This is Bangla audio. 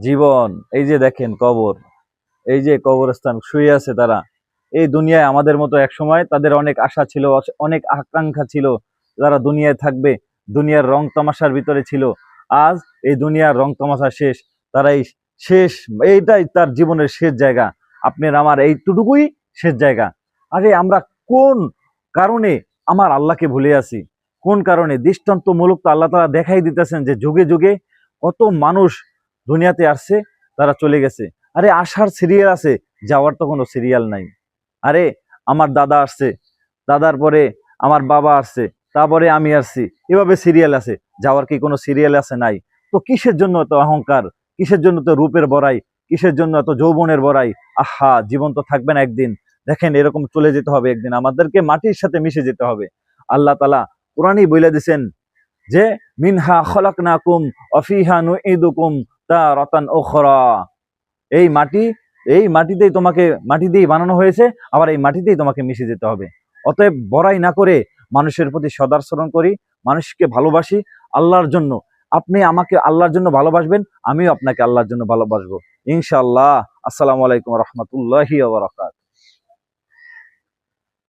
জীবন, এই যে দেখেন কবর, এই যে কবরস্থান শুয়ে আছে তারা। এই দুনিয়ায় আমাদের মতো এক সময় তাদের অনেক আশা ছিল, অনেক আকাঙ্ক্ষা ছিল, যারা দুনিয়ায় থাকবে, দুনিয়ার রং তামাশার ভিতরে ছিল। আজ এই দুনিয়ার রং তামাশা শেষ, তারাই শেষ, এইটাই তার জীবনের শেষ জায়গা। আপনার আমার এইটুকুই শেষ জায়গা। আরে আমরা কোন কারণে আমার আল্লাহকে ভুলে আছি? কোন কারণে? দৃষ্টান্তমূলক তো আল্লাহ তাআলা দেখাই দিতেছেন যে যুগে যুগে কত মানুষ দুনিয়াতে আসছে, তারা চলে গেছে। আরে আসার সিরিয়াল আছে, যাওয়ার তো কোনো সিরিয়াল নাই। আরে আমার দাদা আসছে, দাদার পরে আমার বাবা আসছে, তারপরে আমি আসছি, এভাবে সিরিয়াল আছে। যাওয়ার কি কোনো সিরিয়াল আছে? নাই। তো কিসের জন্য এত অহংকার? কিসের জন্য তো রূপের বড়াই? কিসের জন্য এত যৌবনের বড়াই? আহা, জীবন তো থাকবে না একদিন। দেখেন এরকম চলে যেতে হবে একদিন, আমাদেরকে মাটির সাথে মিশে যেতে হবে। আল্লাহ তাআলা কোরআনই বলে দিছেন যে মিনহা খলাকনাকুম ওয়া ফিহা নুঈদুকুম তারাতান উখরা। এই মাটি, এই মাটিতেই তোমাকে, মাটি দিয়েই বানানো হয়েছে, আবার এই মাটিতেই তোমাকে মিশে যেতে হবে। অতএব বড়াই না করে মানুষের প্রতি সদাচরণ করি, মানুষকে ভালোবাসি আল্লাহর জন্য। আপনি আমাকে আল্লাহর জন্য ভালোবাসবেন, আমিও আপনাকে আল্লাহর জন্য ভালোবাসবো ইনশাআল্লাহ। আসসালামু আলাইকুম ওয়া রাহমাতুল্লাহি ওয়া বারাকাতুহু।